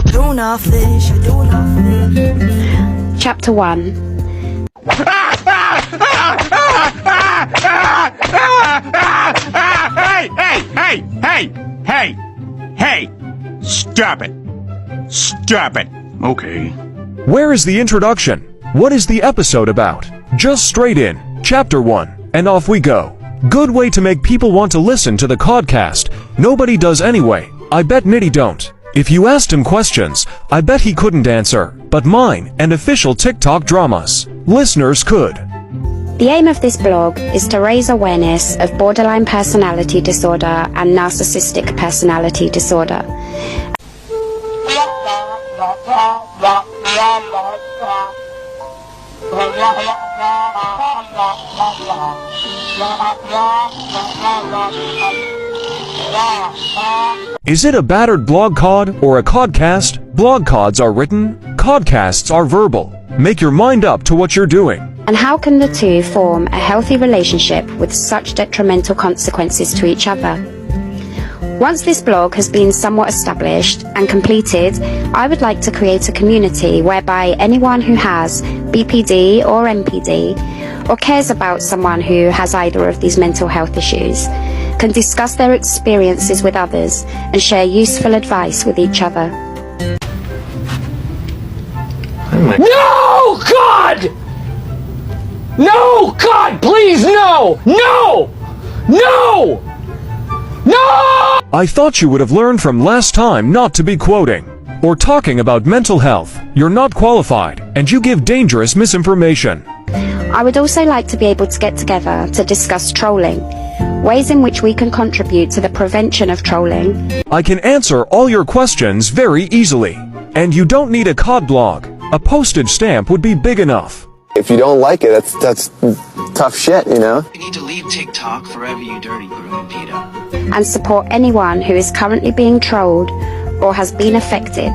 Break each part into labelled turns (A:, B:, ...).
A: Tuna fish, tuna fish.
B: Chapter 1.
C: Hey! Stop it! Stop it! Okay.
D: Where is the introduction? What is the episode about? Just straight in, Chapter 1, and off we go. Good way to make people want to listen to the codcast. Nobody does anyway. I bet Nitty don't. If you asked him questions, I bet he couldn't answer, but mine and official TikTok dramas, listeners could.
B: The aim of this blog is to raise awareness of borderline personality disorder and narcissistic personality disorder.
D: Is it a battered blog cod or a codcast? Blog cods are written, codcasts are verbal. Make your mind up to what you're doing.
B: And how can the two form a healthy relationship with such detrimental consequences to each other? Once this blog has been somewhat established and completed, I would like to create a community whereby anyone who has BPD or MPD or cares about someone who has either of these mental health issues can discuss their experiences with others and share useful advice with each other.
E: No, God! No, God, please, no! No! No! No!
D: I thought you would have learned from last time not to be quoting or talking about mental health. You're not qualified, and you give dangerous misinformation.
B: I would also like to be able to get together to discuss trolling, ways in which we can contribute to the prevention of trolling.
D: I can answer all your questions very easily, and you don't need a cod blog. A postage stamp would be big enough.
F: If you don't like it, that's tough shit, you know?
G: You need to leave TikTok forever, you dirty groom, Peter.
B: And support anyone who is currently being trolled or has been affected.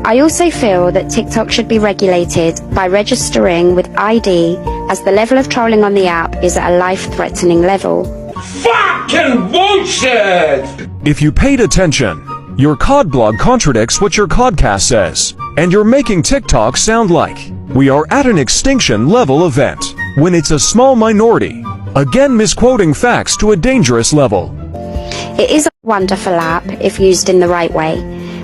B: I also feel that TikTok should be regulated by registering with ID, as the level of trolling on the app is at a life-threatening level.
E: Fucking bullshit!
D: If you paid attention, your cod blog contradicts what your codcast says, and you're making TikTok sound like we are at an extinction level event, when it's a small minority. Again, misquoting facts to a dangerous level.
B: It is a wonderful app if used in the right way,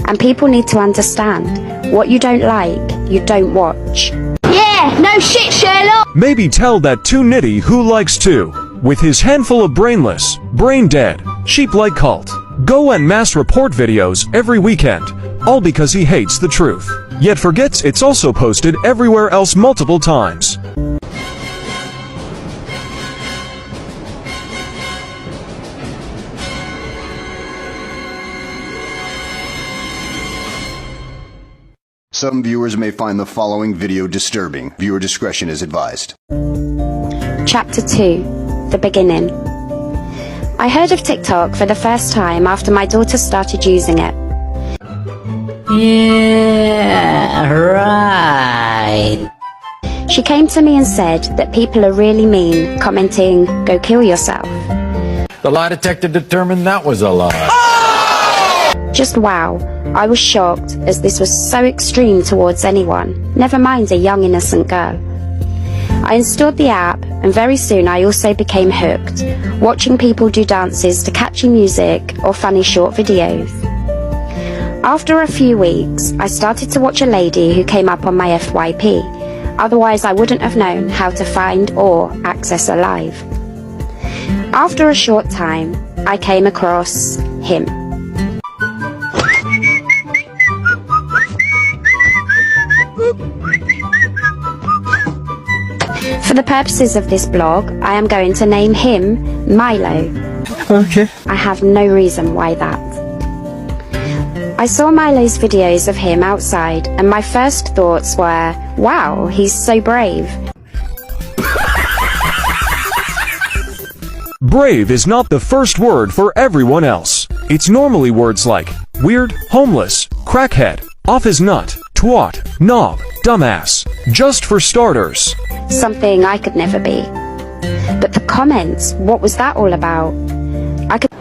B: and people need to understand what you don't like, you don't watch.
H: Yeah, no shit, Sherlock!
D: Maybe tell that to Nitty who likes to, with his handful of brainless, brain-dead, sheep-like cult, go and mass report videos every weekend, all because he hates the truth, yet forgets it's also posted everywhere else multiple times.
I: Some viewers may find the following video disturbing. Viewer discretion is advised.
B: Chapter 2. The Beginning. I heard of TikTok for the first time after my daughter started using it.
J: Yeah, right.
B: She came to me and said that people are really mean, commenting, "Go kill yourself."
E: The lie detector determined that was a lie.
B: Just wow. I was shocked, as this was so extreme towards anyone, never mind a young innocent girl. I installed the app, and very soon I also became hooked, watching people do dances to catchy music or funny short videos. After a few weeks, I started to watch a lady who came up on my FYP, otherwise I wouldn't have known how to find or access her live. After a short time, I came across him. For the purposes of this blog, I am going to name him Milo.
E: Okay.
B: I have no reason why that. I saw Milo's videos of him outside, and my first thoughts were, wow, he's so brave.
D: Brave is not the first word for everyone else. It's normally words like weird, homeless, crackhead, off his nut, twat, knob, dumbass, just for starters.
B: Something I could never be. But the comments, what was that all about? I could...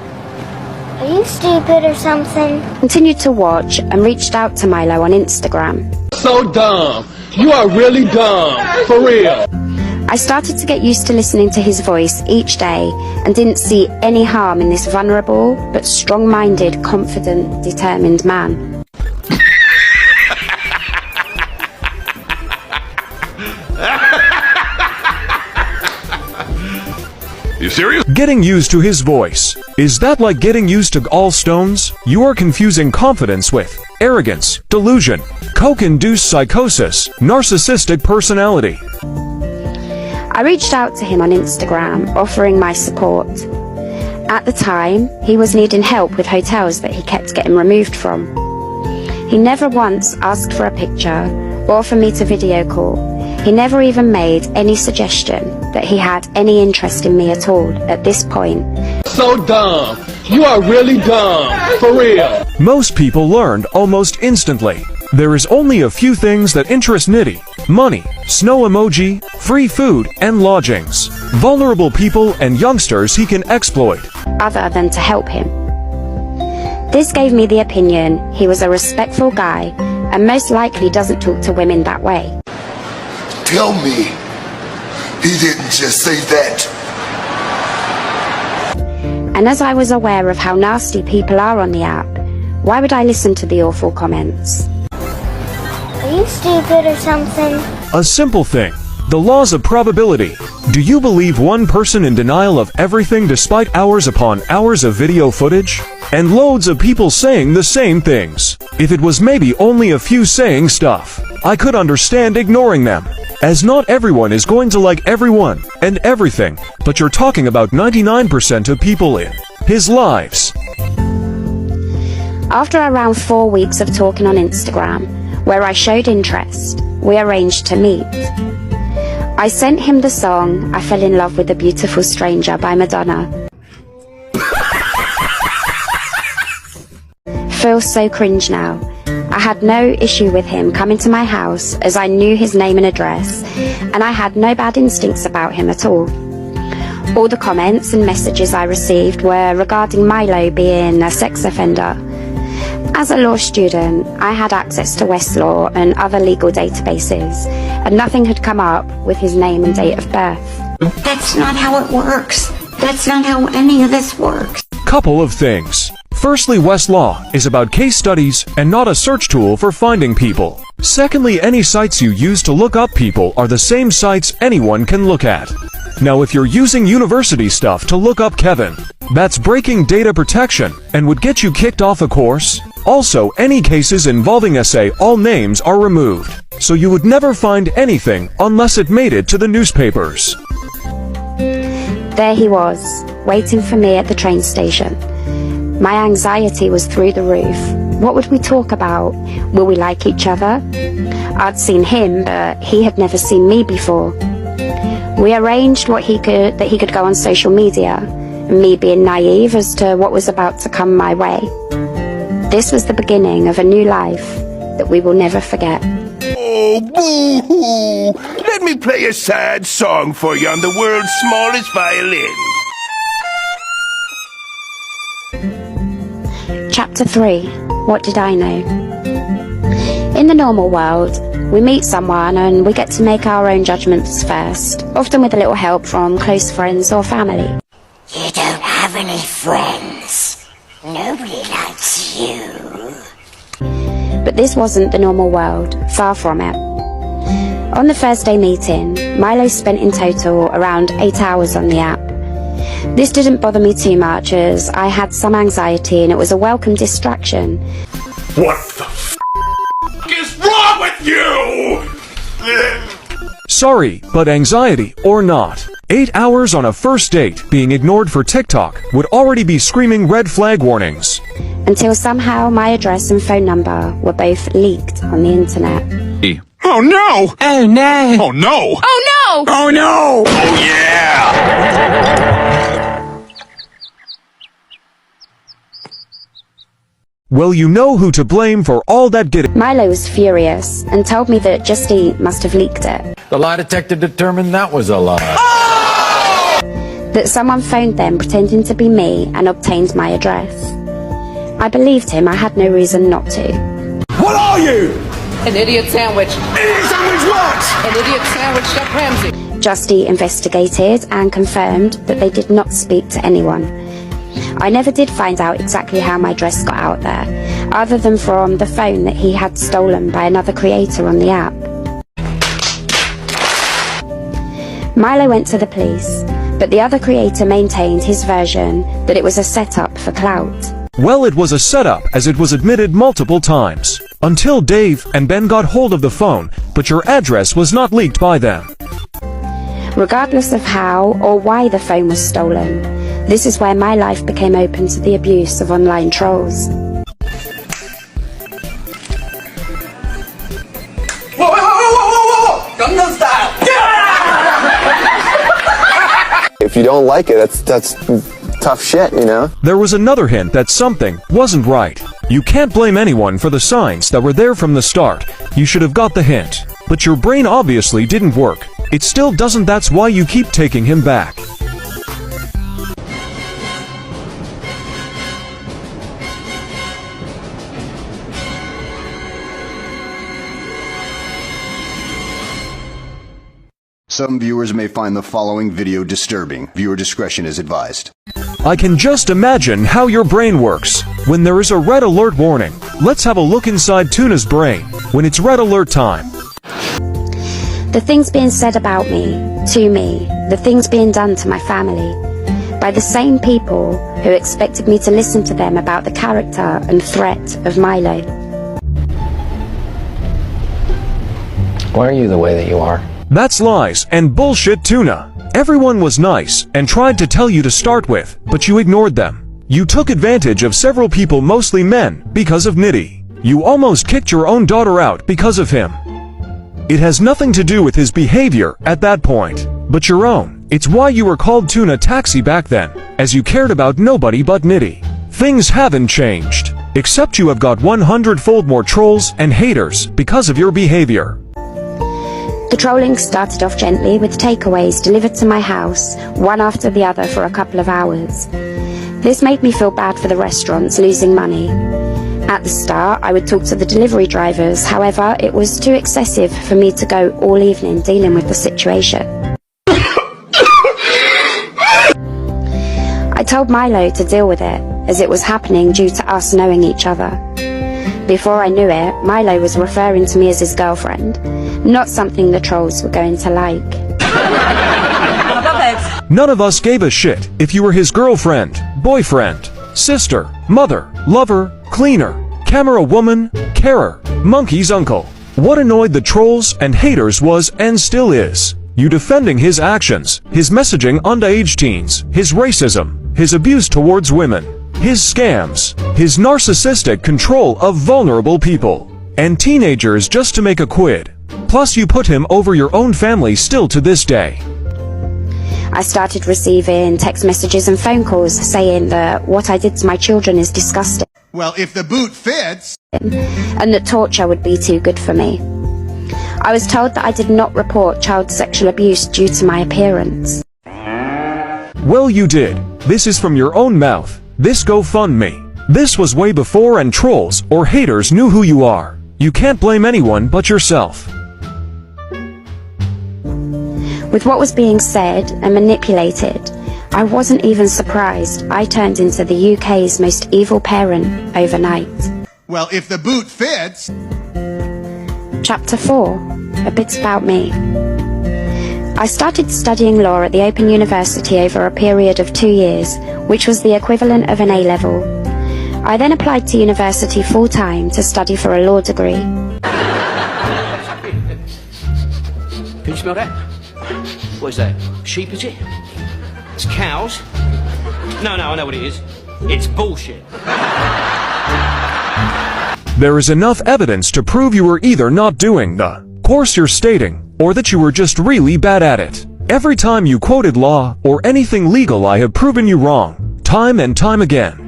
H: Are Are you stupid or something?
B: Continued to watch and reached out to Milo on Instagram.
K: So dumb. You are really dumb. For real.
B: I started to get used to listening to his voice each day and didn't see any harm in this vulnerable but strong-minded, confident, determined man.
C: You serious?
D: Getting used to his voice. Is that like getting used to all stones? You are confusing confidence with arrogance, delusion, coke-induced psychosis, narcissistic personality.
B: I reached out to him on Instagram, offering my support. At the time, he was needing help with hotels that he kept getting removed from. He never once asked for a picture or for me to video call. He never even made any suggestion that he had any interest in me at all at this point.
K: So dumb. You are really dumb. For real.
D: Most people learned almost instantly. There is only a few things that interest Nitty: money, snow emoji, free food, and lodgings. Vulnerable people and youngsters he can exploit,
B: Other than to help him. This gave me the opinion he was a respectful guy and most likely doesn't talk to women that way.
L: Tell me, he didn't just say that.
B: And as I was aware of how nasty people are on the app, why would I listen to the awful comments?
H: Are you stupid or something?
D: a simple thing. The laws of probability. Do you believe one person in denial of everything despite hours upon hours of video footage? And loads of people saying the same things. If it was maybe only a few saying stuff, I could understand ignoring them. As not everyone is going to like everyone and everything, but you're talking about 99% of people in his lives.
B: After around 4 weeks of talking on Instagram, where I showed interest, we arranged to meet. I sent him the song I Fell in Love with a Beautiful Stranger by Madonna. Feels so cringe now. I had no issue with him coming to my house as I knew his name and address, and I had no bad instincts about him at all. All the comments and messages I received were regarding Milo being a sex offender. As a law student, I had access to Westlaw and other legal databases, and nothing had come up with his name and date of birth.
J: That's not how it works. That's not how any of this works.
D: Couple of things. Firstly, Westlaw is about case studies and not a search tool for finding people. Secondly, any sites you use to look up people are the same sites anyone can look at. Now, if you're using university stuff to look up Kevin, that's breaking data protection and would get you kicked off a course. Also, any cases involving SA, all names are removed, so you would never find anything unless it made it to the newspapers.
B: There he was, waiting for me at the train station. My anxiety was through the roof. What would we talk about? Will we like each other? I'd seen him, but he had never seen me before. We arranged that he could go on social media, me being naive as to what was about to come my way. This was the beginning of a new life that we will never forget.
C: Oh, boo-hoo! Let me play a sad song for you on the world's smallest violin.
B: Chapter 3. What did I know? In the normal world, we meet someone and we get to make our own judgments first, often with a little help from close friends or family.
J: You don't have any friends. Nobody likes you.
B: But this wasn't the normal world, far from it. On the first day meeting, Milo spent in total around 8 hours on the app. This didn't bother me too much as I had some anxiety and it was a welcome distraction.
C: What the f*** is wrong with you?
D: Sorry, but anxiety or not, 8 hours on a first date being ignored for TikTok would already be screaming red flag warnings.
B: Until somehow my address and phone number were both leaked on the internet.
C: Oh no!
J: Oh no!
C: Oh no!
H: Oh no!
C: Oh no! Oh yeah!
D: Well, you know who to blame for all that getting.
B: Milo was furious and told me that Justine must have leaked it.
E: The lie detector determined that was a lie.
B: That someone phoned them pretending to be me and obtained my address. I believed him, I had no reason not to.
K: What are you?
M: An idiot sandwich.
K: Idiot sandwich what?
M: An idiot sandwich, Chef Ramsay.
B: Justy investigated and confirmed that they did not speak to anyone. I never did find out exactly how my dress got out there, other than from the phone that he had stolen by another creator on the app. Milo went to the police, but the other creator maintained his version that it was a setup for clout.
D: Well, it was a setup, as it was admitted multiple times. Until Dave and Ben got hold of the phone, but your address was not leaked by them.
B: Regardless of how or why the phone was stolen, this is where my life became open to the abuse of online trolls.
K: Gangnam Style!
F: If you don't like it, that's tough shit, you know?
D: There was another hint that something wasn't right. You can't blame anyone for the signs that were there from the start. You should have got the hint. But your brain obviously didn't work. It still doesn't, that's why you keep taking him back.
I: Some viewers may find the following video disturbing. Viewer discretion is advised.
D: I can just imagine how your brain works. When there is a red alert warning, let's have a look inside Tuna's brain when it's red alert time.
B: The things being said about me, to me, the things being done to my family, by the same people who expected me to listen to them about the character and threat of Milo.
E: Why are you the way that you are?
D: That's lies and bullshit, Tuna. Everyone was nice and tried to tell you to start with, but you ignored them. You took advantage of several people, mostly men, because of Nitty. You almost kicked your own daughter out because of him. It has nothing to do with his behavior at that point, but your own. It's why you were called Tuna Taxi back then, as you cared about nobody but Nitty. Things haven't changed, except you have got 100-fold more trolls and haters because of your behavior.
B: The trolling started off gently with takeaways delivered to my house, one after the other for a couple of hours. This made me feel bad for the restaurants losing money. At the start, I would talk to the delivery drivers, however, it was too excessive for me to go all evening dealing with the situation. I told Milo to deal with it, as it was happening due to us knowing each other. Before I knew it, Milo was referring to me as his girlfriend, not something the trolls were going to like.
D: None of us gave a shit if you were his girlfriend, boyfriend, sister, mother, lover, cleaner, camera woman, carer, monkey's uncle. What annoyed the trolls and haters was, and still is, you defending his actions, his messaging underage teens, his racism, his abuse towards women, his scams, his narcissistic control of vulnerable people, and teenagers just to make a quid. Plus you put him over your own family still to this day.
B: I started receiving text messages and phone calls saying that what I did to my children is disgusting.
I: Well, if the boot fits...
B: and that torture would be too good for me. I was told that I did not report child sexual abuse due to my appearance.
D: Well, you did. This is from your own mouth. This GoFundMe. This was way before and trolls or haters knew who you are. You can't blame anyone but yourself.
B: With what was being said and manipulated, I wasn't even surprised I turned into the UK's most evil parent overnight.
I: Well, if the boot fits...
B: Chapter 4. A bit about me. I started studying law at the Open University over a period of 2 years, which was the equivalent of an A-level. I then applied to university full-time to study for a law degree.
G: Can you smell that? What is that? Sheep, is it? It's cows? No, I know what it is. It's bullshit.
D: There is enough evidence to prove you were either not doing the course you're stating, or that you were just really bad at it. Every time you quoted law or anything legal, I have proven you wrong, time and time again.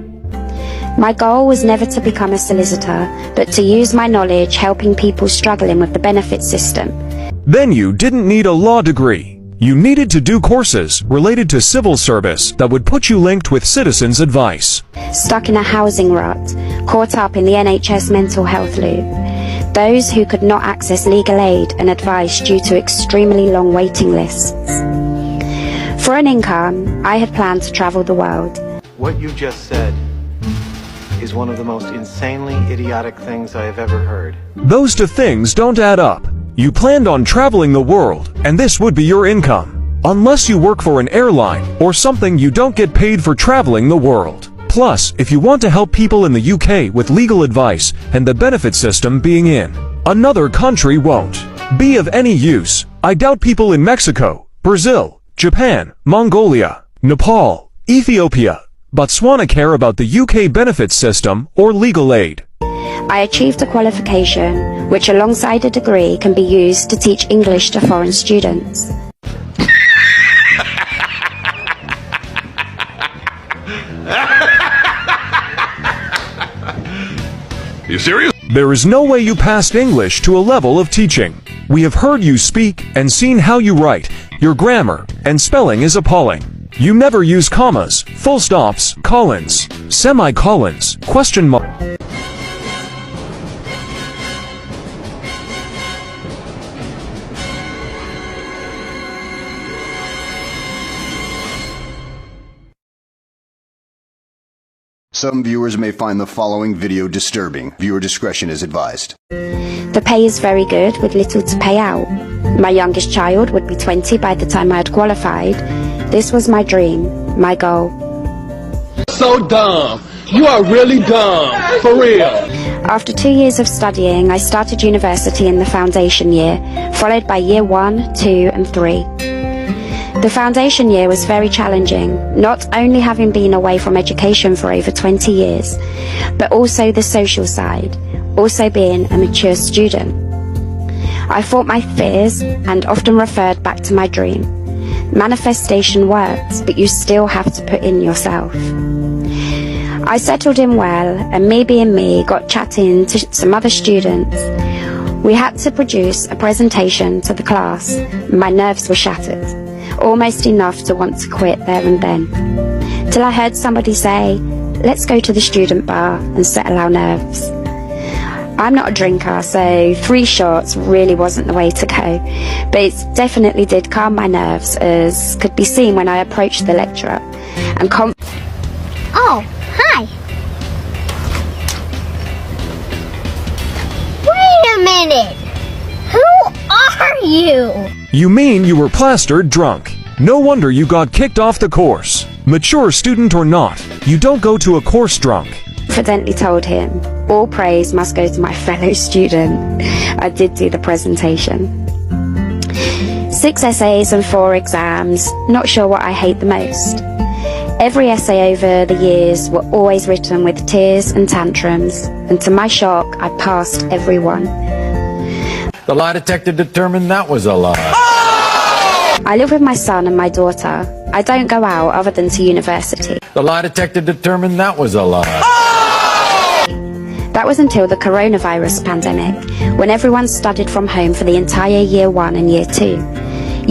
B: My goal was never to become a solicitor, but to use my knowledge helping people struggling with the benefit system.
D: Then you didn't need a law degree. You needed to do courses related to civil service that would put you linked with citizens' advice.
B: Stuck in a housing rut, caught up in the NHS mental health loop. Those who could not access legal aid and advice due to extremely long waiting lists. For an income, I had planned to travel the world.
N: What you just said is one of the most insanely idiotic things I have ever heard.
D: Those two things don't add up. You planned on traveling the world, and this would be your income. Unless you work for an airline or something, you don't get paid for traveling the world. Plus, if you want to help people in the UK with legal advice and the benefit system being in another country won't be of any use, I doubt people in Mexico, Brazil, Japan, Mongolia, Nepal, Ethiopia, Botswana care about the UK benefits system or legal aid.
B: I achieved a qualification, which alongside a degree can be used to teach English to foreign students.
C: You serious?
D: There is no way you passed English to a level of teaching. We have heard you speak and seen how you write. Your grammar and spelling is appalling. You never use commas, full stops, colons, semicolons, question mark.
I: Some viewers may find the following video disturbing. Viewer discretion is advised.
B: The pay is very good with little to pay out. My youngest child would be 20 by the time I had qualified. This was my dream, my goal.
K: So dumb. You are really dumb. For real.
B: After 2 years of studying, I started university in the foundation year, followed by year 1, 2 and 3. The foundation year was very challenging, not only having been away from education for over 20 years, but also the social side, also being a mature student. I fought my fears and often referred back to my dream. Manifestation works, but you still have to put in yourself. I settled in well, and me being me, got chatting to some other students. We had to produce a presentation to the class. My nerves were shattered, almost enough to want to quit there and then. Till I heard somebody say, let's go to the student bar and settle our nerves. I'm not a drinker, so 3 shots really wasn't the way to go, but it definitely did calm my nerves, as could be seen when I approached the lecturer and
H: Oh, hi. Wait a minute. Who are you?
D: You mean you were plastered drunk? No wonder you got kicked off the course. Mature student or not, you don't go to a course drunk.
B: confidently told him, all praise must go to my fellow student. I did do the presentation. 6 essays and 4 exams, not sure what I hate the most. Every essay over the years were always written with tears and tantrums, and to my shock, I passed every one.
E: The lie detector determined that was a lie.
B: I live with my son and my daughter. I don't go out other than to university.
E: The lie detector determined that was a lie.
B: That was until the coronavirus pandemic, when everyone studied from home for the entire Year 1 and Year 2.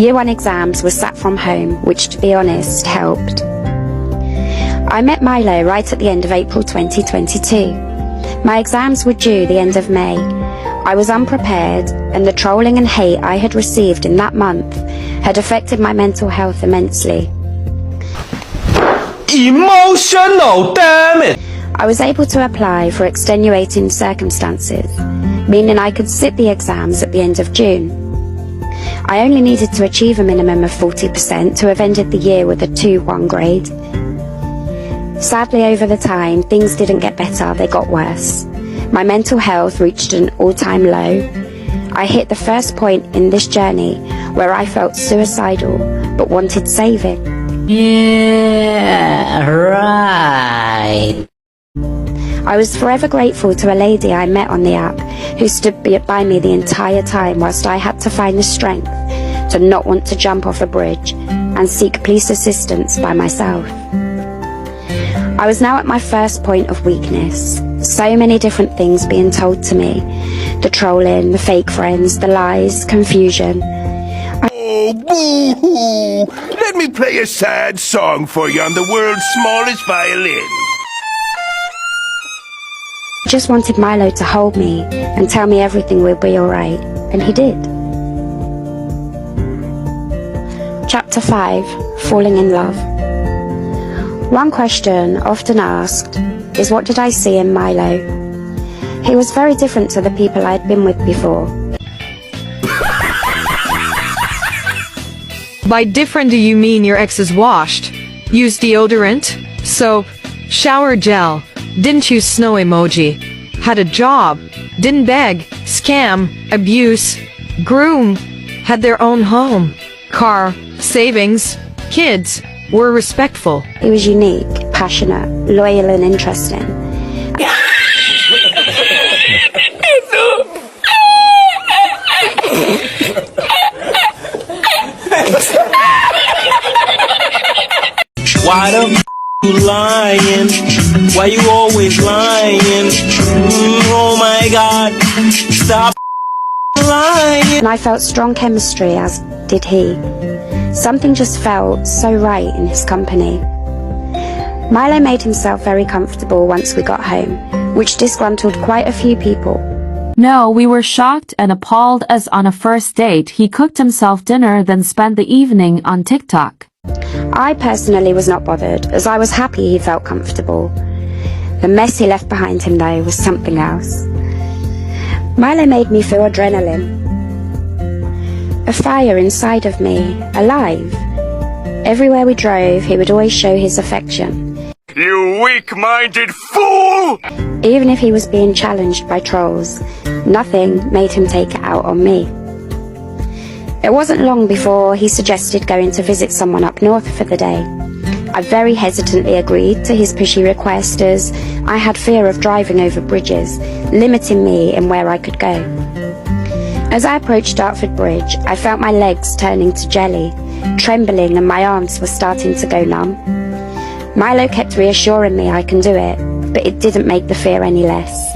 B: Year 1 exams were sat from home, which, to be honest, helped. I met Milo right at the end of April 2022. My exams were due the end of May. I was unprepared, and the trolling and hate I had received in that month had affected my mental health immensely.
K: Emotional, damn it!
B: I was able to apply for extenuating circumstances, meaning I could sit the exams at the end of June. I only needed to achieve a minimum of 40% to have ended the year with a 2-1 grade. Sadly, over the time, things didn't get better, they got worse. My mental health reached an all-time low. I hit the first point in this journey where I felt suicidal but wanted saving.
J: Yeah, right.
B: I was forever grateful to a lady I met on the app who stood by me the entire time whilst I had to find the strength to not want to jump off a bridge and seek police assistance by myself. I was now at my first point of weakness. So many different things being told to me. The trolling, the fake friends, the lies, confusion.
C: Oh, boo-hoo! Let me play a sad song for you on the world's smallest violin.
B: I just wanted Milo to hold me and tell me everything would be alright, and he did. Chapter 5, Falling in Love. One question often asked is, what did I see in Milo? He was very different to the people I had been with before.
O: By different, do you mean your ex is washed? Used deodorant? Soap? Shower gel? Didn't use snow emoji? Had a job? Didn't beg? Scam? Abuse? Groom? Had their own home? Car? Savings? Kids? Were respectful?
B: He was unique, passionate, loyal and interesting.
P: Why the you lying? Why you always lying? Oh my God, stop lying.
B: And I felt strong chemistry, as did he. Something just felt so right in his company. Milo made himself very comfortable once we got home, which disgruntled quite a few people.
Q: No, we were shocked and appalled as on a first date he cooked himself dinner then spent the evening on TikTok.
B: I personally was not bothered, as I was happy he felt comfortable. The mess he left behind him, though, was something else. Milo made me feel adrenaline. A fire inside of me, alive. Everywhere we drove, he would always show his affection.
C: You weak-minded fool!
B: Even if he was being challenged by trolls, nothing made him take it out on me. It wasn't long before he suggested going to visit someone up north for the day. I very hesitantly agreed to his pushy request, as I had fear of driving over bridges, limiting me in where I could go. As I approached Dartford Bridge, I felt my legs turning to jelly, trembling, and my arms were starting to go numb. Milo kept reassuring me I can do it, but it didn't make the fear any less.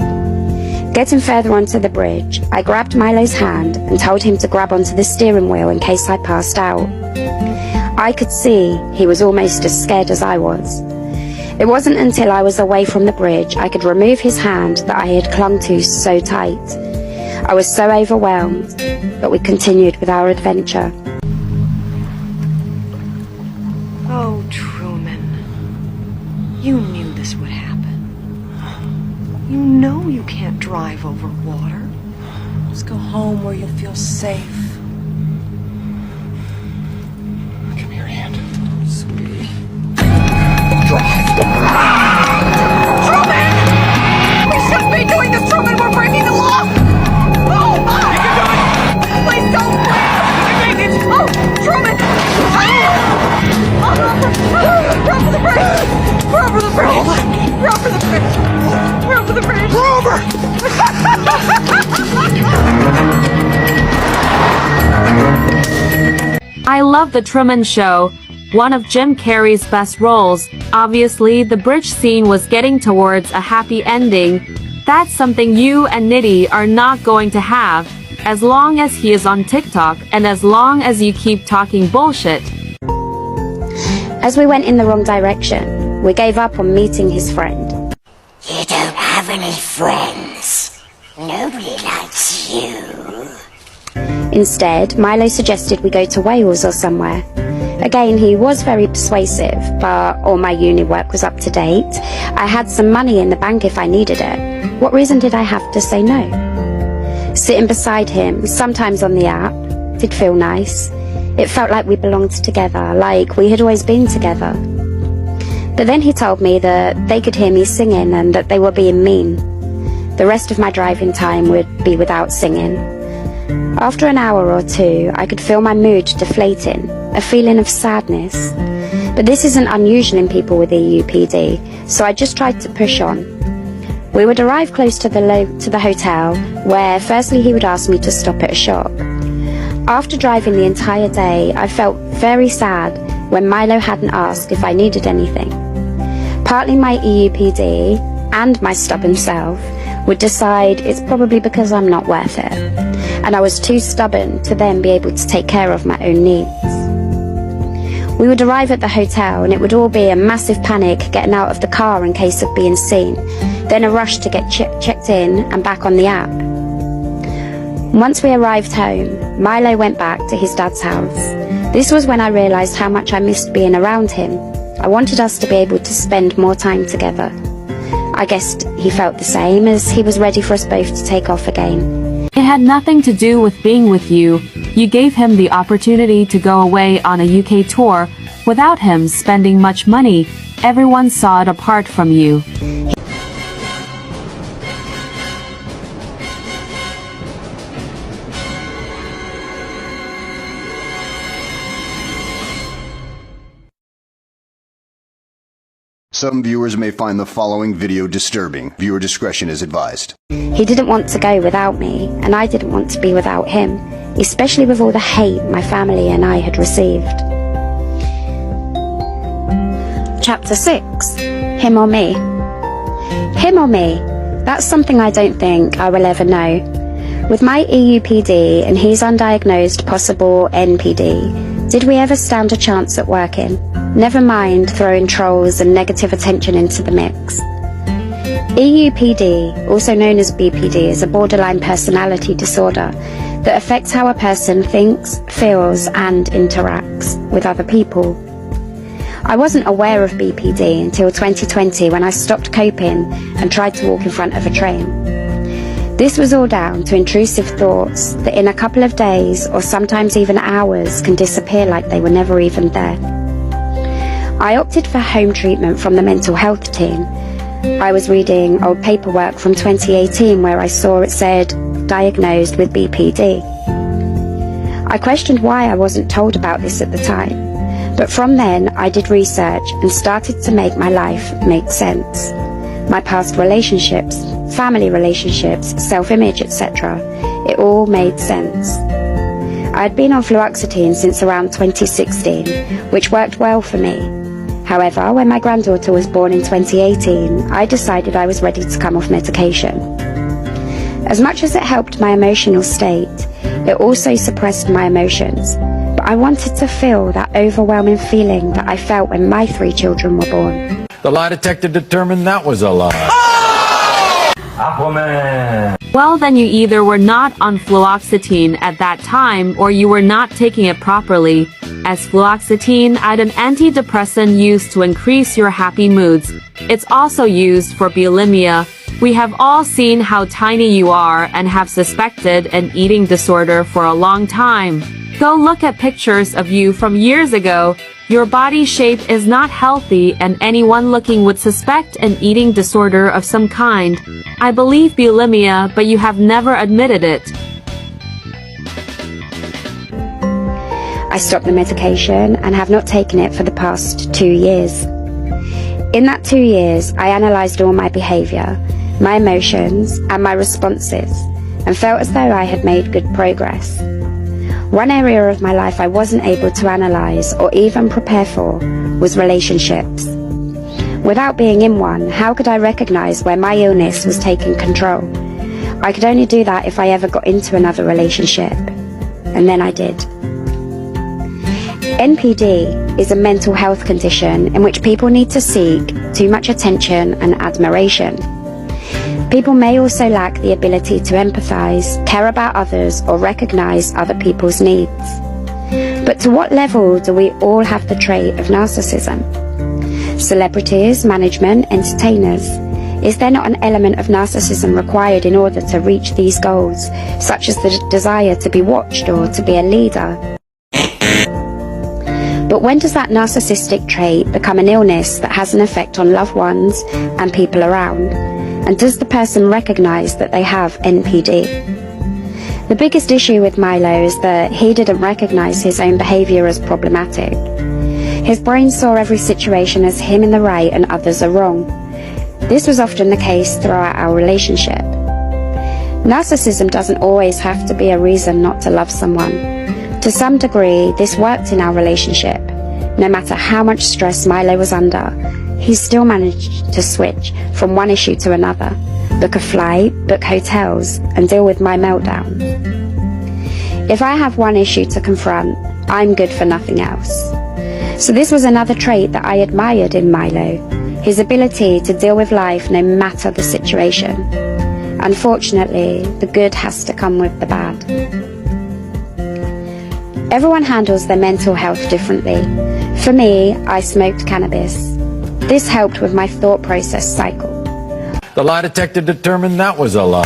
B: Getting further onto the bridge, I grabbed Milo's hand and told him to grab onto the steering wheel in case I passed out. I could see he was almost as scared as I was. It wasn't until I was away from the bridge I could remove his hand that I had clung to so tight. I was so overwhelmed, but we continued with our adventure.
R: Oh, Truman. You knew this would happen. You know you can't drive over water. Just go home where you'll feel safe.
K: Give me your hand.
R: Sweetie. Drive. Truman! We shouldn't be doing this, Truman! We're breaking the law! Oh, my! Please don't! Please! Oh, Truman! Run for the bridge! Run for the bridge! Run for the bridge! Run for the bridge! Over!
Q: I love The Truman Show, one of Jim Carrey's best roles. Obviously, the bridge scene was getting towards a happy ending. That's something you and Nitty are not going to have, as long as he is on TikTok and as long as you keep talking bullshit.
B: As we went in the wrong direction, we gave up on meeting his friend.
J: You don't have any friends. Nobody likes you.
B: Instead, Milo suggested we go to Wales or somewhere. Again, he was very persuasive, but all my uni work was up to date. I had some money in the bank if I needed it. What reason did I have to say no? Sitting beside him, sometimes on the app, did feel nice. It felt like we belonged together, like we had always been together. But then he told me that they could hear me singing and that they were being mean. The rest of my driving time would be without singing. After an hour or two, I could feel my mood deflating, a feeling of sadness. But this isn't unusual in people with EUPD, so I just tried to push on. We would arrive close to the hotel, where firstly he would ask me to stop at a shop. After driving the entire day, I felt very sad when Milo hadn't asked if I needed anything. Partly my EUPD and my stubborn self, would decide it's probably because I'm not worth it, and I was too stubborn to then be able to take care of my own needs. We would arrive at the hotel and it would all be a massive panic getting out of the car in case of being seen, then a rush to get checked in and back on the app. Once we arrived home, Milo went back to his dad's house. This was when I realised how much I missed being around him. I wanted us to be able to spend more time together. I guessed he felt the same, as he was ready for us both to take off again.
Q: It had nothing to do with being with you. You gave him the opportunity to go away on a UK tour without him spending much money. Everyone saw it apart from you.
I: Some viewers may find the following video disturbing. Viewer discretion is advised.
B: He didn't want to go without me, and I didn't want to be without him, especially with all the hate my family and I had received. Chapter 6. Him or me? Him or me? That's something I don't think I will ever know. With my EUPD and his undiagnosed possible NPD, did we ever stand a chance at working? Never mind throwing trolls and negative attention into the mix. EUPD, also known as BPD, is a borderline personality disorder that affects how a person thinks, feels, and interacts with other people. I wasn't aware of BPD until 2020 when I stopped coping and tried to walk in front of a train. This was all down to intrusive thoughts that in a couple of days or sometimes even hours can disappear like they were never even there. I opted for home treatment from the mental health team. I was reading old paperwork from 2018 where I saw it said, diagnosed with BPD. I questioned why I wasn't told about this at the time, but from then I did research and started to make my life make sense. My past relationships, family relationships, self-image, etc. It all made sense. I had been on fluoxetine since around 2016, which worked well for me. However, when my granddaughter was born in 2018, I decided I was ready to come off medication. As much as it helped my emotional state, it also suppressed my emotions, but I wanted to feel that overwhelming feeling that I felt when my 3 children were born.
E: The lie detector determined that was a lie. Aquaman!
Q: Well, then you either were not on fluoxetine at that time or you were not taking it properly. As fluoxetine is an antidepressant used to increase your happy moods. It's also used for bulimia. We have all seen how tiny you are and have suspected an eating disorder for a long time. Go look at pictures of you from years ago. Your body shape is not healthy and anyone looking would suspect an eating disorder of some kind. I believe bulimia, but you have never admitted it.
B: I stopped the medication and have not taken it for the past 2 years. In that 2 years, I analysed all my behaviour, my emotions and my responses, and felt as though I had made good progress. One area of my life I wasn't able to analyse or even prepare for was relationships. Without being in one, how could I recognise where my illness was taking control? I could only do that if I ever got into another relationship. And then I did. NPD is a mental health condition in which people need to seek too much attention and admiration. People may also lack the ability to empathise, care about others, or recognise other people's needs. But to what level do we all have the trait of narcissism? Celebrities, management, entertainers. Is there not an element of narcissism required in order to reach these goals, such as the desire to be watched or to be a leader? But when does that narcissistic trait become an illness that has an effect on loved ones and people around? And does the person recognise that they have NPD? The biggest issue with Milo is that he didn't recognise his own behaviour as problematic. His brain saw every situation as him in the right and others are wrong. This was often the case throughout our relationship. Narcissism doesn't always have to be a reason not to love someone. To some degree, this worked in our relationship. No matter how much stress Milo was under, he still managed to switch from one issue to another, book a flight, book hotels, and deal with my meltdowns. If I have one issue to confront, I'm good for nothing else. So this was another trait that I admired in Milo, his ability to deal with life no matter the situation. Unfortunately, the good has to come with the bad. Everyone handles their mental health differently. For me, I smoked cannabis. This helped with my thought process cycle.
E: The lie detector determined that was a lie.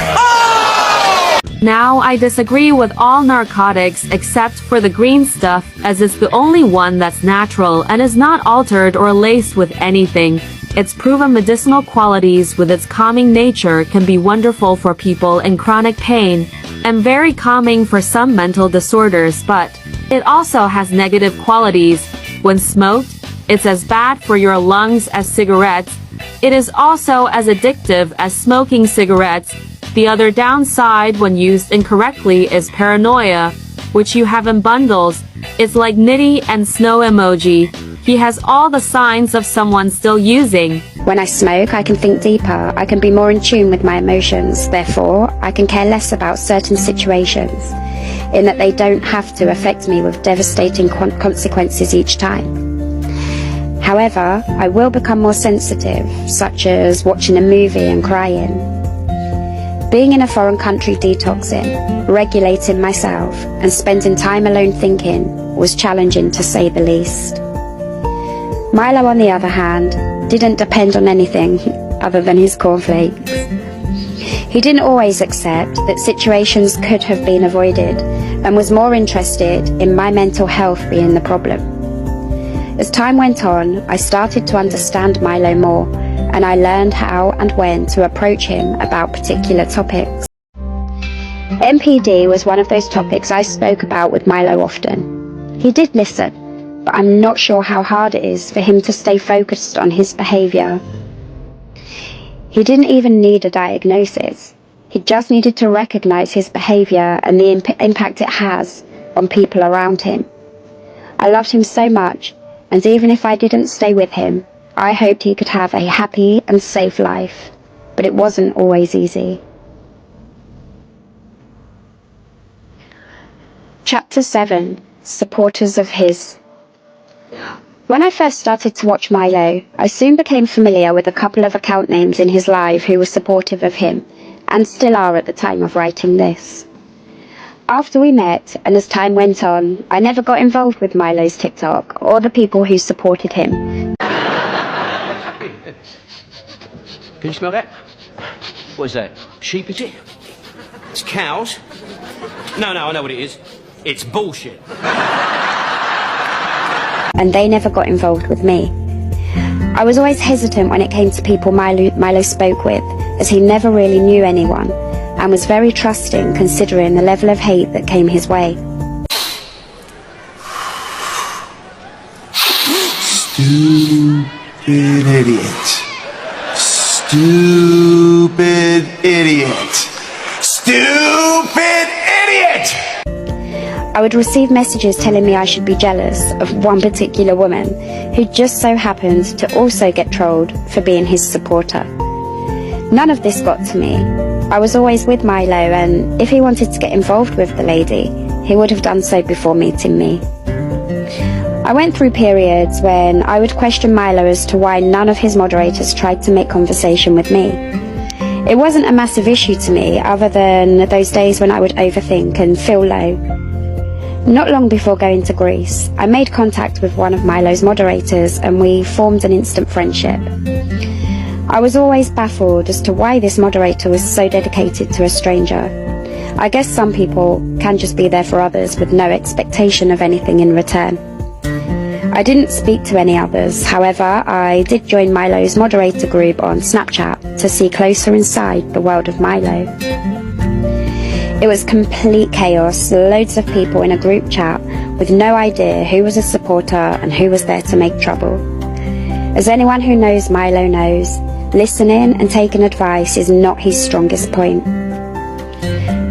Q: Now I disagree with all narcotics except for the green stuff, as it's the only one that's natural and is not altered or laced with anything. Its proven medicinal qualities with its calming nature can be wonderful for people in chronic pain and very calming for some mental disorders, but it also has negative qualities. When smoked, it's as bad for your lungs as cigarettes. It is also as addictive as smoking cigarettes. The other downside when used incorrectly is paranoia, which you have in bundles. It's like Nitty and Snow emoji. He has all the signs of someone still using.
B: When I smoke, I can think deeper. I can be more in tune with my emotions. Therefore, I can care less about certain situations, in that they don't have to affect me with devastating consequences each time. However, I will become more sensitive, such as watching a movie and crying. Being in a foreign country detoxing, regulating myself, and spending time alone thinking was challenging to say the least. Milo, on the other hand, didn't depend on anything other than his cornflakes. He didn't always accept that situations could have been avoided and was more interested in my mental health being the problem. As time went on, I started to understand Milo more, and I learned how and when to approach him about particular topics. MPD was one of those topics I spoke about with Milo often. He did listen, but I'm not sure how hard it is for him to stay focused on his behaviour. He didn't even need a diagnosis. He just needed to recognise his behaviour and the impact it has on people around him. I loved him so much, and even if I didn't stay with him, I hoped he could have a happy and safe life, but it wasn't always easy. Chapter 7. Supporters of his. When I first started to watch Milo, I soon became familiar with a couple of account names in his life who were supportive of him, and still are at the time of writing this. After we met, and as time went on, I never got involved with Milo's TikTok or the people who supported him.
G: Can you smell that? What is that? Sheep, is it? It's cows? No, I know what it is. It's bullshit.
B: And they never got involved with me. I was always hesitant when it came to people Milo spoke with, as he never really knew anyone, and was very trusting considering the level of hate that came his way.
C: Stupid idiot. Stupid idiot. Stupid idiot!
B: I would receive messages telling me I should be jealous of one particular woman who just so happened to also get trolled for being his supporter. None of this got to me. I was always with Milo, and if he wanted to get involved with the lady, he would have done so before meeting me. I went through periods when I would question Milo as to why none of his moderators tried to make conversation with me. It wasn't a massive issue to me, other than those days when I would overthink and feel low. Not long before going to Greece, I made contact with one of Milo's moderators and we formed an instant friendship. I was always baffled as to why this moderator was so dedicated to a stranger. I guess some people can just be there for others with no expectation of anything in return. I didn't speak to any others, however, I did join Milo's moderator group on Snapchat to see closer inside the world of Milo. It was complete chaos, loads of people in a group chat with no idea who was a supporter and who was there to make trouble. As anyone who knows Milo knows, listening and taking advice is not his strongest point.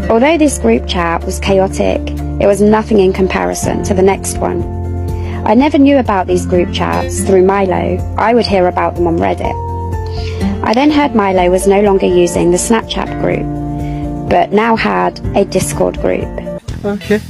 B: Although this group chat was chaotic, it was nothing in comparison to the next one. I never knew about these group chats through Milo. I would hear about them on Reddit. I then heard Milo was no longer using the Snapchat group, but now had a Discord group.
Q: Okay.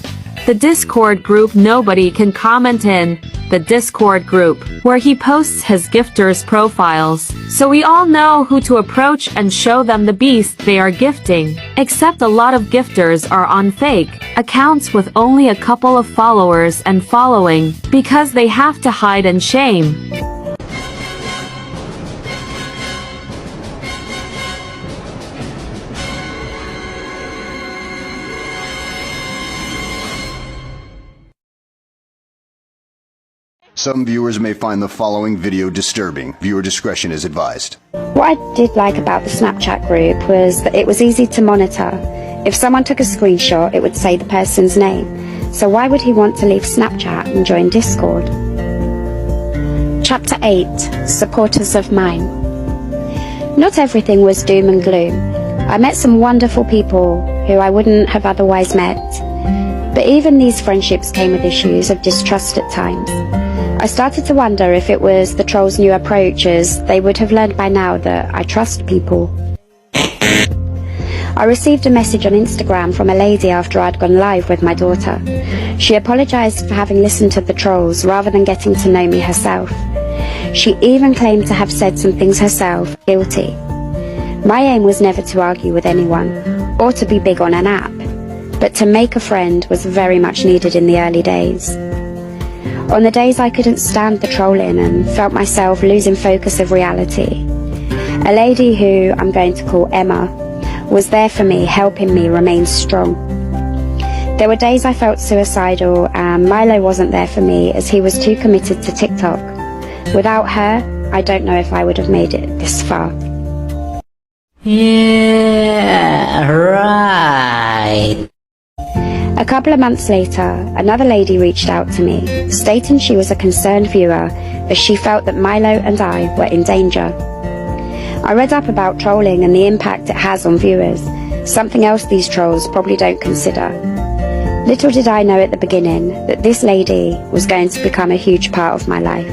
Q: The Discord group nobody can comment in. The Discord group, where he posts his gifters' profiles, so we all know who to approach and show them the beast they are gifting. Except a lot of gifters are on fake accounts with only a couple of followers and following, because they have to hide and shame.
I: Some viewers may find the following video disturbing. Viewer discretion is advised.
B: What I did like about the Snapchat group was that it was easy to monitor. If someone took a screenshot, it would say the person's name. So why would he want to leave Snapchat and join Discord? Chapter 8. Supporters of mine. Not everything was doom and gloom. I met some wonderful people who I wouldn't have otherwise met. But even these friendships came with issues of distrust at times. I started to wonder if it was the trolls' new approach, as they would have learned by now that I trust people. I received a message on Instagram from a lady after I'd gone live with my daughter. She apologised for having listened to the trolls rather than getting to know me herself. She even claimed to have said some things herself, guilty. My aim was never to argue with anyone, or to be big on an app, but to make a friend was very much needed in the early days. On the days I couldn't stand the trolling and felt myself losing focus of reality, a lady who I'm going to call Emma was there for me, helping me remain strong. There were days I felt suicidal, and Milo wasn't there for me as he was too committed to TikTok. Without her, I don't know if I would have made it this far.
J: Yeah, right.
B: A couple of months later, another lady reached out to me, stating she was a concerned viewer as she felt that Milo and I were in danger. I read up about trolling and the impact it has on viewers, something else these trolls probably don't consider. Little did I know at the beginning that this lady was going to become a huge part of my life.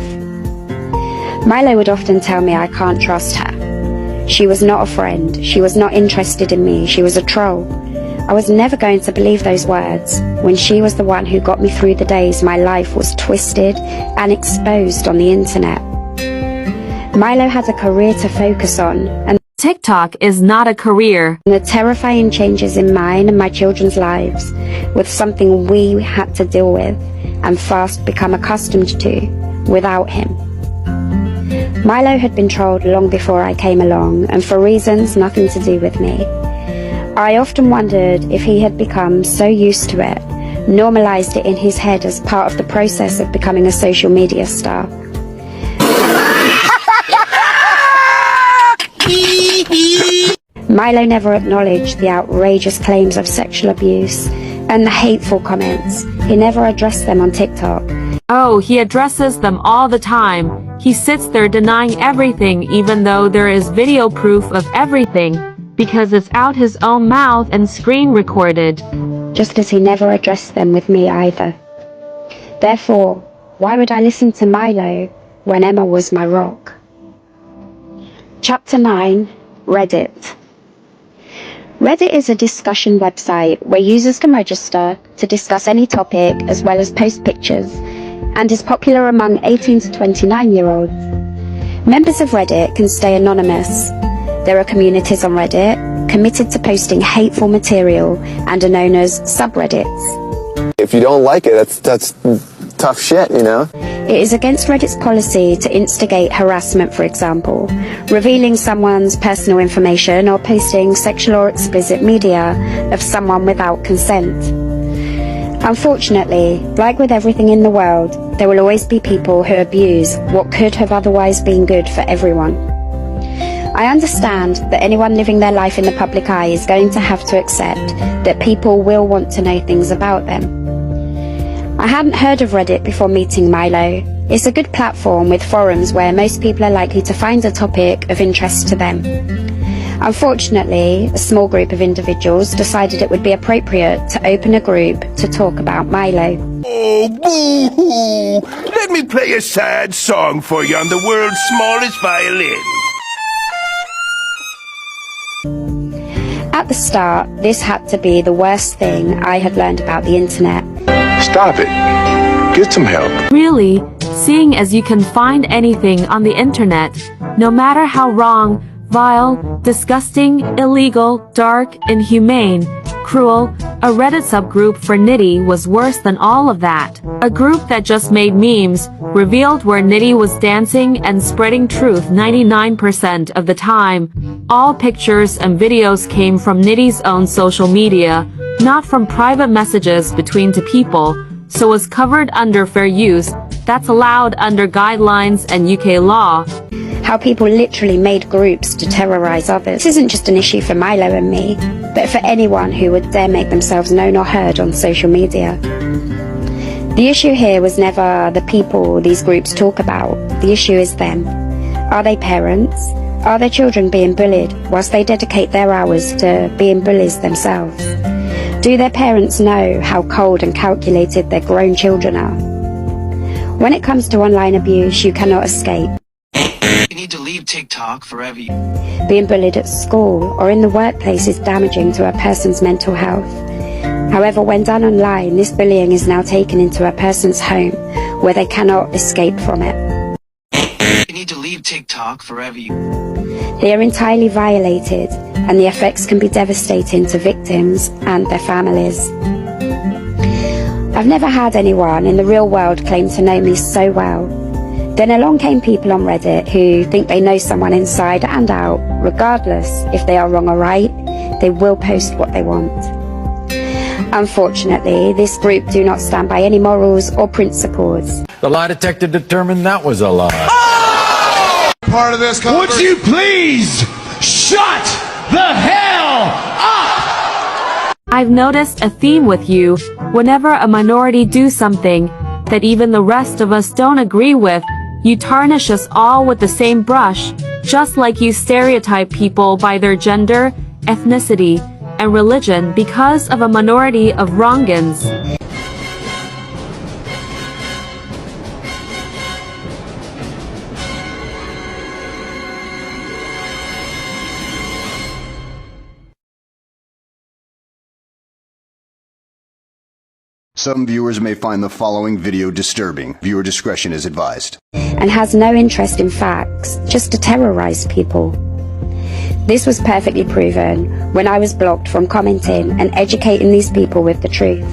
B: Milo would often tell me I can't trust her. She was not a friend, she was not interested in me, she was a troll. I was never going to believe those words when she was the one who got me through the days my life was twisted and exposed on the internet. Milo had a career to focus on, and
Q: TikTok is not a career.
B: The terrifying changes in mine and my children's lives was something we had to deal with and fast become accustomed to without him. Milo had been trolled long before I came along, and for reasons nothing to do with me. I often wondered if he had become so used to it, normalized it in his head as part of the process of becoming a social media star. Milo never acknowledged the outrageous claims of sexual abuse and the hateful comments. He never addressed them on TikTok.
Q: Oh, he addresses them all the time. He sits there denying everything even though there is video proof of everything, because it's out his own mouth and screen recorded.
B: Just as he never addressed them with me either. Therefore, why would I listen to Milo when Emma was my rock? Chapter 9. Reddit. Reddit is a discussion website where users can register to discuss any topic as well as post pictures, and is popular among 18 to 29-year-olds. Members of Reddit can stay anonymous. There are communities on Reddit committed to posting hateful material and are known as subreddits.
F: If you don't like it, that's tough shit, you know?
B: It is against Reddit's policy to instigate harassment, for example, revealing someone's personal information or posting sexual or explicit media of someone without consent. Unfortunately, like with everything in the world, there will always be people who abuse what could have otherwise been good for everyone. I understand that anyone living their life in the public eye is going to have to accept that people will want to know things about them. I hadn't heard of Reddit before meeting Milo. It's a good platform with forums where most people are likely to find a topic of interest to them. Unfortunately, a small group of individuals decided it would be appropriate to open a group to talk about Milo.
C: Oh, boo-hoo! Let me play a sad song for you on the world's smallest violin.
B: At the start, this had to be the worst thing I had learned about the internet.
C: Stop it. Get some help.
Q: Really, seeing as you can find anything on the internet, no matter how wrong, vile, disgusting, illegal, dark, inhumane, cruel, a Reddit subgroup for Nitty was worse than all of that. A group that just made memes, revealed where Nitty was dancing and spreading truth 99% of the time. All pictures and videos came from Nitty's own social media, not from private messages between two people, so was covered under fair use, that's allowed under guidelines and UK law.
B: How people literally made groups to terrorize others. This isn't just an issue for Milo and me, but for anyone who would dare make themselves known or heard on social media. The issue here was never the people these groups talk about. The issue is them. Are they parents? Are their children being bullied whilst they dedicate their hours to being bullies themselves? Do their parents know how cold and calculated their grown children are? When it comes to online abuse, you cannot escape.
S: You need to leave TikTok forever.
B: Being bullied at school or in the workplace is damaging to a person's mental health. However, when done online, this bullying is now taken into a person's home where they cannot escape from it.
S: You need to leave TikTok forever.
B: They are entirely violated, and the effects can be devastating to victims and their families. I've never had anyone in the real world claim to know me so well. Then along came people on Reddit who think they know someone inside and out. Regardless if they are wrong or right, they will post what they want. Unfortunately, this group do not stand by any morals or principles.
E: The lie detector determined that was a lie.
K: Part of this
P: Would you please shut the hell up?
Q: I've noticed a theme with you. Whenever a minority do something that even the rest of us don't agree with, you tarnish us all with the same brush, just like you stereotype people by their gender, ethnicity, and religion because of a minority of wrongins.
I: Some viewers may find the following video disturbing. Viewer discretion is advised.
B: And has no interest in facts, just to terrorize people. This was perfectly proven when I was blocked from commenting and educating these people with the truth.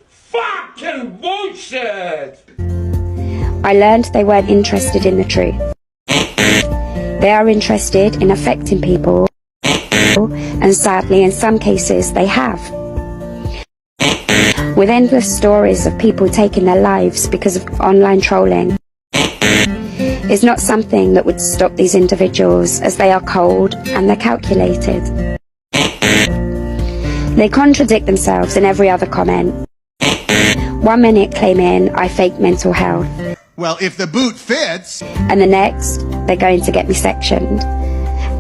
P: Fucking bullshit!
B: I learned they weren't interested in the truth. They are interested in affecting people, and sadly in some cases they have. With endless stories of people taking their lives because of online trolling, is not something that would stop these individuals, as they are cold and they're calculated. They contradict themselves in every other comment. 1 minute claiming I fake mental health.
K: Well, if the boot fits.
B: And the next, they're going to get me sectioned.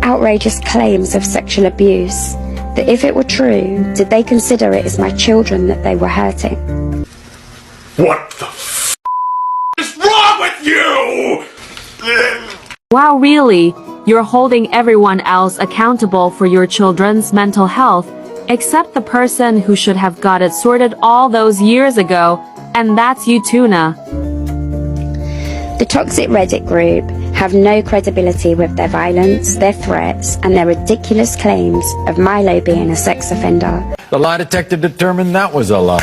B: Outrageous claims of sexual abuse, that if it were true, did they consider it as my children that they were hurting?
C: What the f*** is wrong with you?
Q: Wow, really? You're holding everyone else accountable for your children's mental health, except the person who should have got it sorted all those years ago, and that's you, Tuna.
B: The toxic Reddit group have no credibility with their violence, their threats, and their ridiculous claims of Milo being a sex offender.
E: The lie detector determined that was a lie.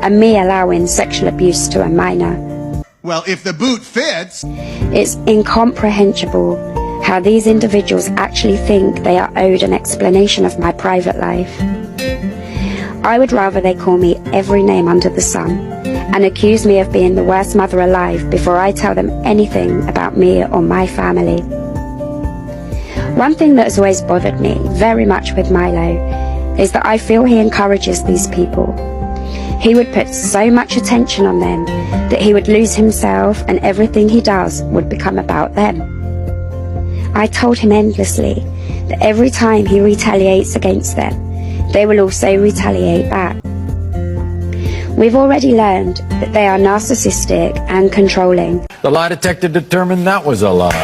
B: And me allowing sexual abuse to a minor.
K: Well, if the boot fits.
B: It's incomprehensible how these individuals actually think they are owed an explanation of my private life. I would rather they call me every name under the sun and accuse me of being the worst mother alive before I tell them anything about me or my family. One thing that has always bothered me very much with Milo is that I feel he encourages these people. He would put so much attention on them that he would lose himself and everything he does would become about them. I told him endlessly that every time he retaliates against them, they will also retaliate back. We've already learned that they are narcissistic and controlling.
E: The lie detector determined that was a lie.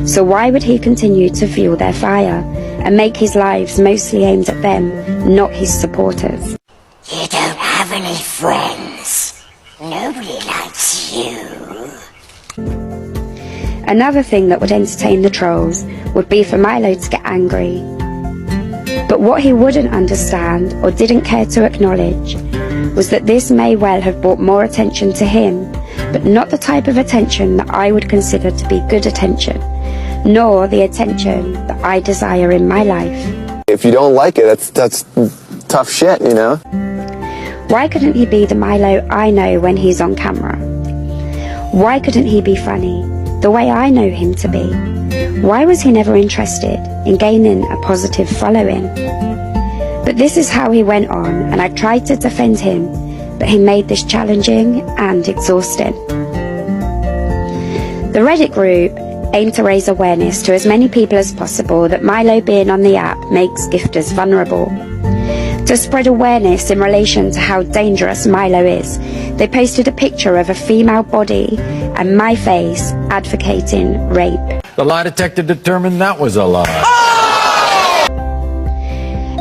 B: So why would he continue to fuel their fire and make his lives mostly aimed at them, not his supporters?
J: You don't have any friends. Nobody likes you.
B: Another thing that would entertain the trolls would be for Milo to get angry. But what he wouldn't understand, or didn't care to acknowledge, was that this may well have brought more attention to him, but not the type of attention that I would consider to be good attention, nor the attention that I desire in my life.
F: If you don't like it, that's tough shit, you know?
B: Why couldn't he be the Milo I know when he's on camera? Why couldn't he be funny, the way I know him to be? Why was he never interested in gaining a positive following? But this is how he went on, and I tried to defend him, but he made this challenging and exhausting. The Reddit group aimed to raise awareness to as many people as possible that Milo being on the app makes gifters vulnerable. To spread awareness in relation to how dangerous Milo is, they posted a picture of a female body and my face advocating rape.
E: The lie detector determined that was a lie.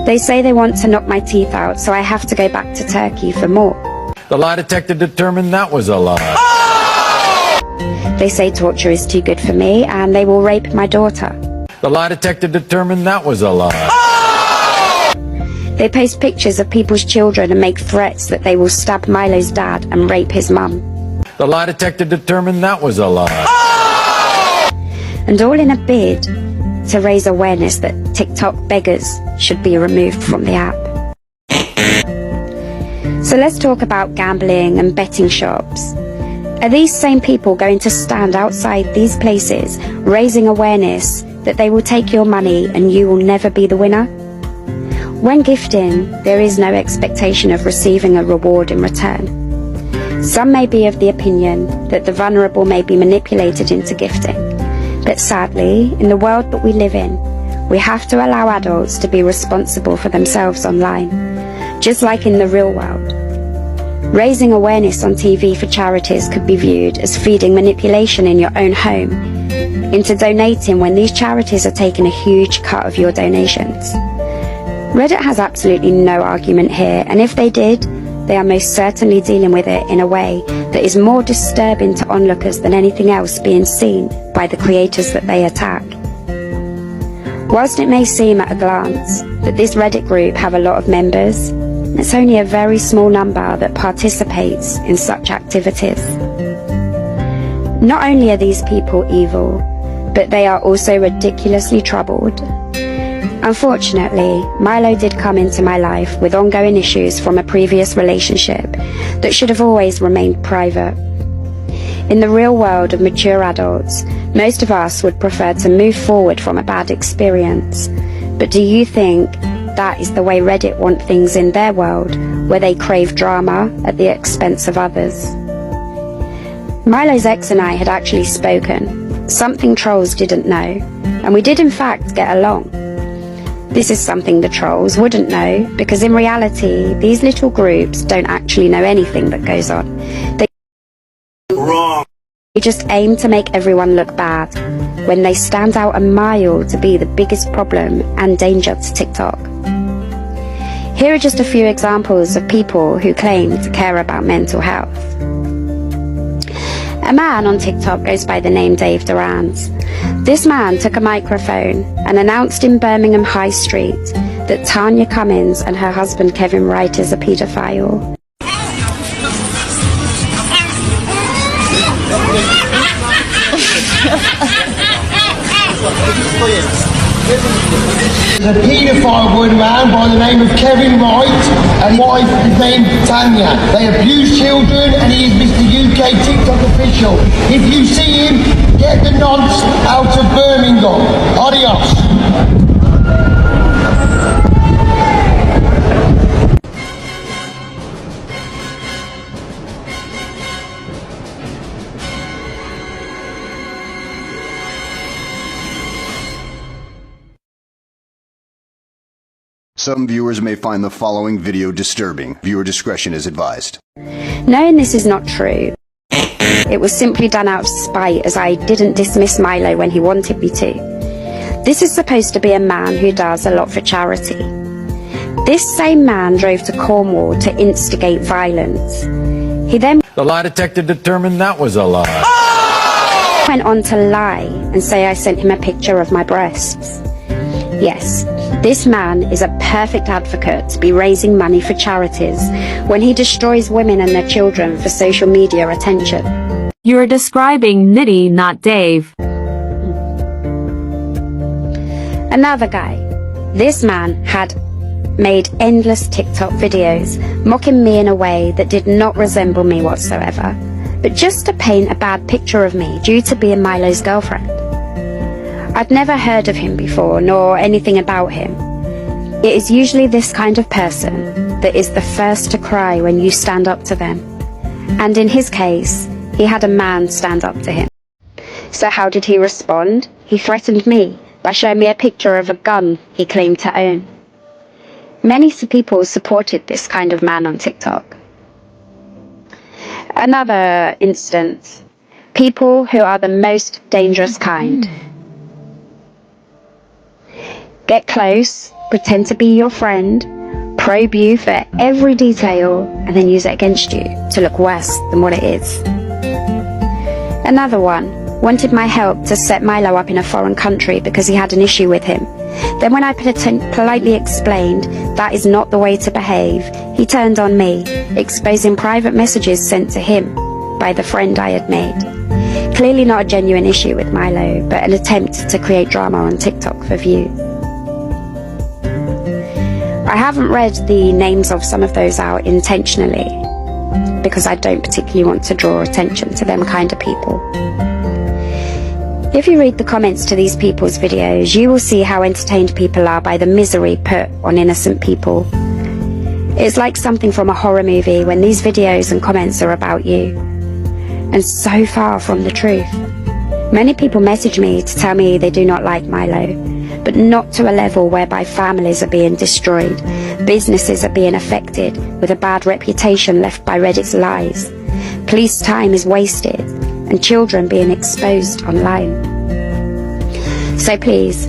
B: They say they want to knock my teeth out, so I have to go back to Turkey for more.
E: The lie detector determined that was a lie.
B: They say torture is too good for me and they will rape my daughter.
E: The lie detector determined that was a lie.
B: They post pictures of people's children and make threats that they will stab Milo's dad and rape his mum.
E: The lie detector determined that was a lie.
B: And all in a bid to raise awareness that TikTok beggars should be removed from the app. So let's talk about gambling and betting shops. Are these same people going to stand outside these places raising awareness that they will take your money and you will never be the winner? When gifting, there is no expectation of receiving a reward in return. Some may be of the opinion that the vulnerable may be manipulated into gifting, but sadly, in the world that we live in, we have to allow adults to be responsible for themselves online, just like in the real world. Raising awareness on TV for charities could be viewed as feeding manipulation in your own home into donating when these charities are taking a huge cut of your donations. Reddit has absolutely no argument here, and if they did, they are most certainly dealing with it in a way that is more disturbing to onlookers than anything else being seen by the creators that they attack. Whilst it may seem at a glance that this Reddit group have a lot of members, it's only a very small number that participates in such activities. Not only are these people evil, but they are also ridiculously troubled. Unfortunately, Milo did come into my life with ongoing issues from a previous relationship that should have always remained private. In the real world of mature adults, most of us would prefer to move forward from a bad experience. But do you think that is the way Reddit want things in their world, where they crave drama at the expense of others? Milo's ex and I had actually spoken, something trolls didn't know, and we did in fact get along. This is something the trolls wouldn't know, because in reality, these little groups don't actually know anything that goes on. They just aim to make everyone look bad, when they stand out a mile to be the biggest problem and danger to TikTok. Here are just a few examples of people who claim to care about mental health. A man on TikTok goes by the name Dave Durans. This man took a microphone and announced in Birmingham High Street that Tanya Cummins and her husband Kevin Wright is a paedophile.
P: There's a paedophile going around by the name of Kevin Wright and his wife is named Tanya. They abuse children and he is Mr. UK TikTok official. If you see him, get the nonce out of Birmingham. Adios.
I: Some viewers may find the following video disturbing. Viewer discretion is advised.
B: Knowing this is not true, it was simply done out of spite as I didn't dismiss Milo when he wanted me to. This is supposed to be a man who does a lot for charity. This same man drove to Cornwall to instigate violence. He then
E: The lie detector determined that was a lie.
B: went on to lie and say I sent him a picture of my breasts. Yes, this man is a perfect advocate to be raising money for charities when he destroys women and their children for social media attention.
Q: You're describing Nitty, not Dave.
B: Another guy. This man had made endless TikTok videos mocking me in a way that did not resemble me whatsoever, but just to paint a bad picture of me due to being Milo's girlfriend. I'd never heard of him before, nor anything about him. It is usually this kind of person that is the first to cry when you stand up to them. And in his case, he had a man stand up to him. So how did he respond? He threatened me by showing me a picture of a gun he claimed to own. Many people supported this kind of man on TikTok. Another instance, people who are the most dangerous kind. Get close, pretend to be your friend, probe you for every detail, and then use it against you to look worse than what it is. Another one wanted my help to set Milo up in a foreign country because he had an issue with him. Then when I politely explained that is not the way to behave, he turned on me, exposing private messages sent to him by the friend I had made. Clearly not a genuine issue with Milo, but an attempt to create drama on TikTok for views. I haven't read the names of some of those out intentionally, because I don't particularly want to draw attention to them kind of people. If you read the comments to these people's videos, you will see how entertained people are by the misery put on innocent people. It's like something from a horror movie when these videos and comments are about you, and so far from the truth. Many people message me to tell me they do not like Milo, but not to a level whereby families are being destroyed, businesses are being affected with a bad reputation left by Reddit's lies, police time is wasted, and children being exposed online. So please,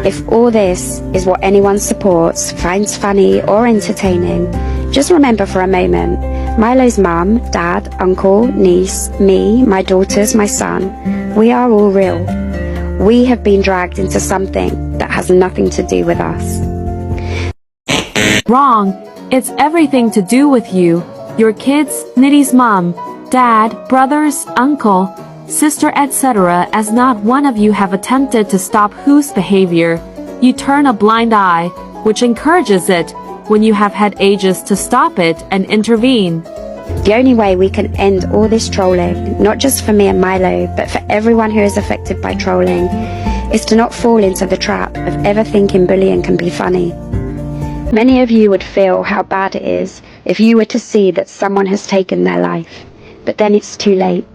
B: if all this is what anyone supports, finds funny or entertaining, just remember for a moment, Milo's mum, dad, uncle, niece, me, my daughters, my son, we are all real. We have been dragged into something that has nothing to do with us.
Q: Wrong. It's everything to do with you, your kids, Nitty's mom, dad, brothers, uncle, sister, etc. As not one of you have attempted to stop whose behavior. You turn a blind eye, which encourages it, when you have had ages to stop it and intervene.
B: The only way we can end all this trolling, not just for me and Milo, but for everyone who is affected by trolling, is to not fall into the trap of ever thinking bullying can be funny. Many of you would feel how bad it is if you were to see that someone has taken their life, but then it's too late.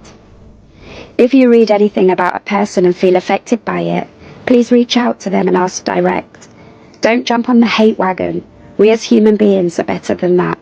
B: If you read anything about a person and feel affected by it, please reach out to them and ask direct. Don't jump on the hate wagon. We as human beings are better than that.